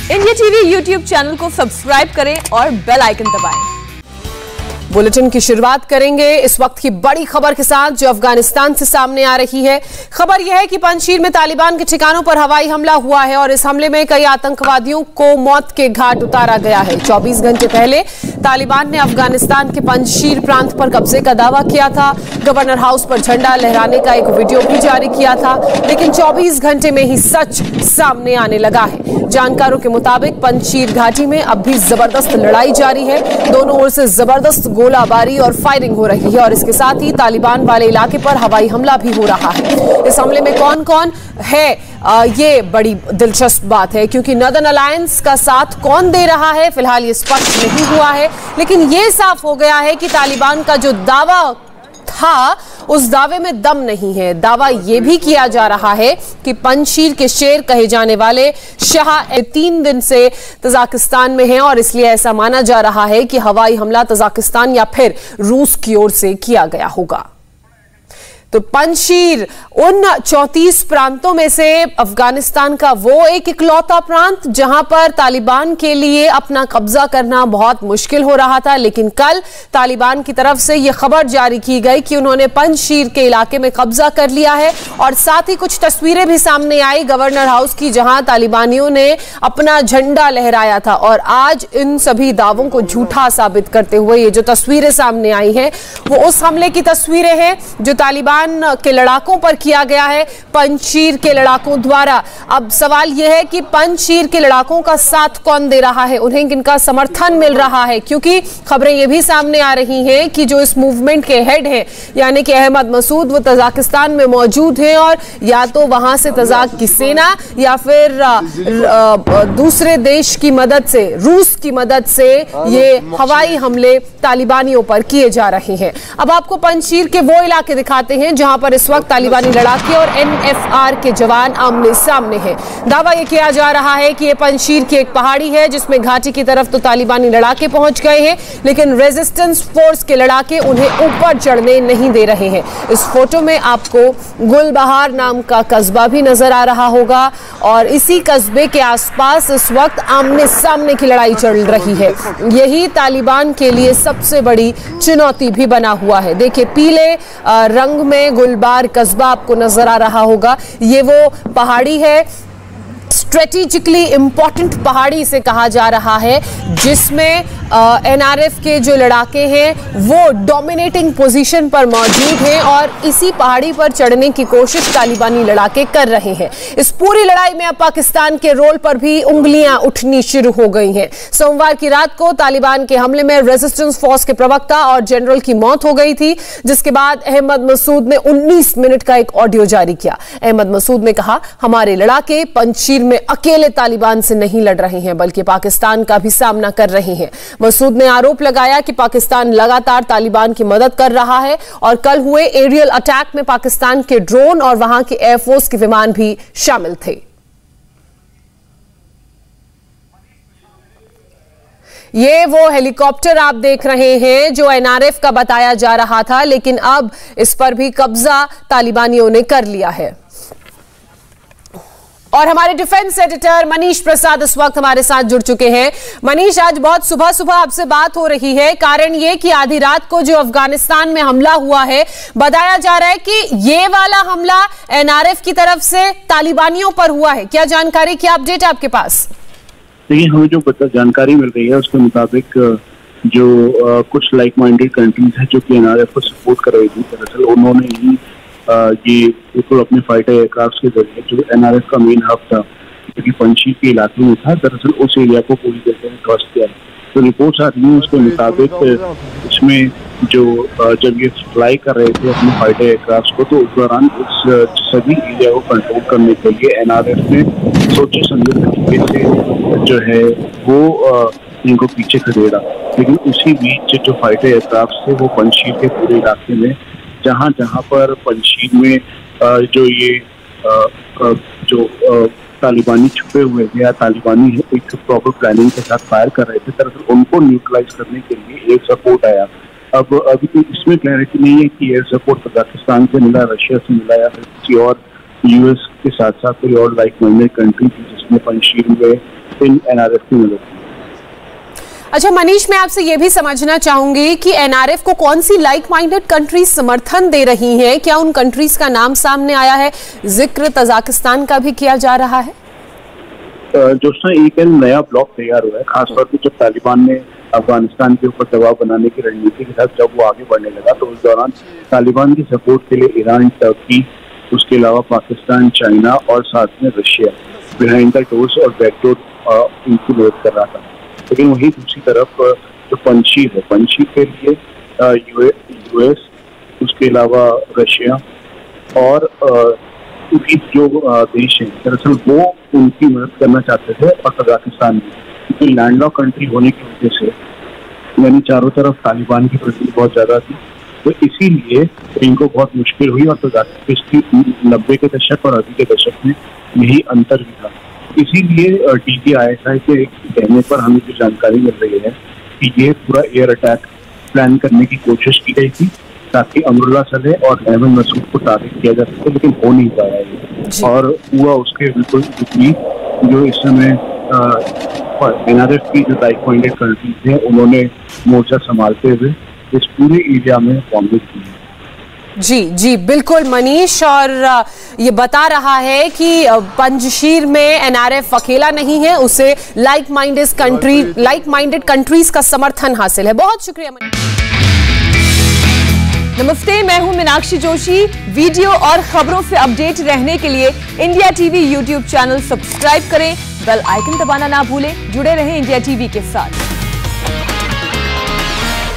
India TV YouTube channel को subscribe करें और बेल आइकन दबाएं। बुलेटिन की शुरुआत करेंगे इस वक्त की बड़ी खबर के साथ जो अफगानिस्तान से सामने आ रही है। खबर यह है कि पंजशीर में तालिबान के ठिकानों पर हवाई हमला हुआ है और इस हमले में कई आतंकवादियों को मौत के घाट उतारा गया है। 24 घंटे पहले तालिबान ने अफगानिस्तान के पंजशीर प्रांत पर कब्जे का दावा किया था। गवर्नर हाउस पर झंडा लहराने का एक वीडियो भी जारी किया था, लेकिन 24 घंटे में ही सच सामने आने लगा है। जानकारों के मुताबिक पंजशीर घाटी में अब भी जबरदस्त लड़ाई जारी है। दोनों ओर से जबरदस्त गोलाबारी और फायरिंग हो रही है और इसके साथ ही तालिबान वाले इलाके पर हवाई हमला भी हो रहा है। इस हमले में कौन कौन है ये बड़ी दिलचस्प बात है, क्योंकि नॉर्दर्न अलायंस का साथ कौन दे रहा है फिलहाल ये स्पष्ट नहीं हुआ है, लेकिन ये साफ हो गया है कि तालिबान का जो दावा था उस दावे में दम नहीं है। दावा यह भी किया जा रहा है कि पंजशीर के शेर कहे जाने वाले शाह 3 दिन से तजाकिस्तान में हैं और इसलिए ऐसा माना जा रहा है कि हवाई हमला तजाकिस्तान या फिर रूस की ओर से किया गया होगा। तो पंजशीर उन 34 प्रांतों में से अफगानिस्तान का वो एक इकलौता प्रांत जहां पर तालिबान के लिए अपना कब्जा करना बहुत मुश्किल हो रहा था, लेकिन कल तालिबान की तरफ से यह खबर जारी की गई कि उन्होंने पंजशीर के इलाके में कब्जा कर लिया है और साथ ही कुछ तस्वीरें भी सामने आई गवर्नर हाउस की जहां तालिबानियों ने अपना झंडा लहराया था। और आज इन सभी दावों को झूठा साबित करते हुए ये जो तस्वीरें सामने आई हैं वो उस हमले की तस्वीरें हैं जो तालिबान के लड़ाकों पर किया गया है पंजशीर के लड़ाकों द्वारा। अब सवाल यह है कि पंजशीर के लड़ाकों का साथ कौन दे रहा है, उन्हें किनका समर्थन मिल रहा है, क्योंकि खबरें यह भी सामने आ रही हैं कि जो इस मूवमेंट के हेड हैं यानी कि अहमद मसूद वो तजाकिस्तान में मौजूद हैं और या तो वहां से तजाक की सेना या फिर दूसरे देश की मदद से रूस की मदद से ये हवाई हमले तालिबानियों पर किए जा रहे हैं। अब आपको पंजशीर के वो इलाके दिखाते हैं जहां पर इस वक्त तालिबानी लड़ाके और एनएफआर के जवान आमने सामने हैं। दावा यह किया जा रहा है कि यह पंजशीर की एक पहाड़ी है जिसमें घाटी की तरफ तो तालिबानी लड़ाके पहुंच गए हैं, लेकिन रेजिस्टेंस फोर्स के लड़ाके उन्हें ऊपर चढ़ने नहीं दे रहे हैं। इस फोटो में आपको गुलबहार नाम का कस्बा भी नजर आ रहा होगा और इसी कस्बे के आसपास इस वक्त आमने सामने की लड़ाई चल रही है। यही तालिबान के लिए सबसे बड़ी चुनौती भी बना हुआ है। देखिए पीले रंग में गुलबार कस्बा आपको नजर आ रहा होगा, ये वो पहाड़ी है, स्ट्रेटेजिकली इंपॉर्टेंट पहाड़ी इसे कहा जा रहा है जिसमें एनआरएफ के जो लड़ाके हैं वो डोमिनेटिंग पोजीशन पर मौजूद हैं और इसी पहाड़ी पर चढ़ने की कोशिश तालिबानी लड़ाके कर रहे हैं। इस पूरी लड़ाई में अब पाकिस्तान के रोल पर भी उंगलियां उठनी शुरू हो गई हैं। सोमवार की रात को तालिबान के हमले में रेजिस्टेंस फोर्स के प्रवक्ता और जनरल की मौत हो गई थी, जिसके बाद अहमद मसूद ने 19 मिनट का एक ऑडियो जारी किया। अहमद मसूद ने कहा, हमारे लड़ाके पंजशीर में अकेले तालिबान से नहीं लड़ रहे हैं बल्कि पाकिस्तान का भी सामना कर रहे हैं। मसूद ने आरोप लगाया कि पाकिस्तान लगातार तालिबान की मदद कर रहा है और कल हुए एरियल अटैक में पाकिस्तान के ड्रोन और वहां के एयरफोर्स के विमान भी शामिल थे। ये वो हेलीकॉप्टर आप देख रहे हैं जो एनआरएफ का बताया जा रहा था, लेकिन अब इस पर भी कब्जा तालिबानियों ने कर लिया है। और हमारे डिफेंस एडिटर मनीष प्रसाद इस वक्त हमारे साथ जुड़ चुके हैं। मनीष, आज बहुत सुबह सुबह आपसे बात हो रही है, कारण ये कि आधी रात को जो अफगानिस्तान में हमला हुआ है बताया जा रहा है कि ये वाला हमला एनआरएफ की तरफ से तालिबानियों पर हुआ है। क्या जानकारी, क्या अपडेट है आपके पास? देखिए, हमें जो जानकारी मिल रही है उसके मुताबिक जो कुछ लाइक माइंडेड कंट्रीज है जो कि एनआरएफ को सपोर्ट कर रही थी, दरअसल उन्होंने ही ये बिल्कुल अपने फाइटर एयरक्राफ्ट के जरिए जो एनआरएफ का मेन हब था जो कि पंजशीर के इलाके में था, दरअसल उस एरिया को पूरी तरह से क्रॉस किया। तो रिपोर्ट्स आ रही हैं उसके मुताबिक इसमें जो जब ये फ्लाई कर रहे थे अपने फाइटर एयरक्राफ्ट को तो उस दौरान इस सभी एरिया को कंट्रोल करने के लिए एनआरएफ ने सोचे समझे तरीके से जो है वो इनको पीछे खदेड़ा, लेकिन उसी बीच जो फाइटर एयरक्राफ्ट थे वो पंजशीर के पूरे इलाके में जहाँ जहाँ पर पंजशीर में जो ये जो तालिबानी छुपे हुए थे या तालिबानी एक प्रॉपर प्लानिंग के साथ फायर कर रहे थे, दरअसल उनको न्यूट्रलाइज करने के लिए एयर सपोर्ट आया। अब अभी तो इसमें क्लैरिटी नहीं है कि एयर सपोर्ट पाकिस्तान से मिला, रशिया से मिला या फिर किसी और यूएस के साथ साथ कोई और लाइक माइंडेड कंट्री थी जिसने पंजशीर में इन एनआरएफ की मदद की। अच्छा मनीष, मैं आपसे ये भी समझना चाहूंगी कि एनआरएफ को कौन सी लाइक माइंडेड कंट्रीज समर्थन दे रही हैं? क्या उन कंट्रीज का नाम सामने आया है? जिक्र तजाकिस्तान का भी किया जा रहा है। जोशना, एक नया ब्लॉक तैयार हुआ है, खासतौर पर जब तालिबान ने अफगानिस्तान के ऊपर दबाव बनाने की रणनीति के साथ जब वो आगे बढ़ने लगा, तो उस दौरान तालिबान की सपोर्ट के लिए ईरान, टर्की, उसके अलावा पाकिस्तान, चाइना और साथ में रशिया बिहाइंड द डोर्स और बैकडोर इनकी मदद कर रहा था। लेकिन वही दूसरी तरफ जो पंजशीर है, पंजशीर के लिए यूएस, उसके अलावा रशिया और उनकी जो देश है, दरअसल वो उनकी मदद करना चाहते थे। और तजाकिस्तान में क्योंकि लैंडलॉक कंट्री होने की वजह से यानी चारों तरफ तालिबान की प्रगति बहुत ज्यादा थी, तो इसीलिए इनको बहुत मुश्किल हुई। और तजाकिस्तान 90 के दशक और अभी के दशक में यही अंतर भी था। इसीलिए DPISI के कहने पर हमें जो जानकारी मिल रही है कि ये पूरा एयर अटैक प्लान करने की कोशिश की गई थी ताकि अमरुल्लाह सलेह और अहमद मसूद को टारगेट किया जा सके, लेकिन हो नहीं पाया ये। और हुआ उसके बिल्कुल विपरीत। जो इस समय एनआरएफ की जो लाइक माइंडेड कंट्रीज हैं, उन्होंने मोर्चा संभालते हुए इस पूरे एरिया में बॉम्बिंग की। जी जी बिल्कुल मनीष, और ये बता रहा है कि पंजशीर में एनआरएफ अकेला नहीं है, उसे लाइक माइंडेड कंट्रीज का समर्थन हासिल है। बहुत शुक्रिया मनीष। नमस्ते, मैं हूं मीनाक्षी जोशी। वीडियो और खबरों से अपडेट रहने के लिए India TV YouTube channel subscribe करें, बेल आइकन दबाना ना भूलें। जुड़े रहें इंडिया टीवी के साथ।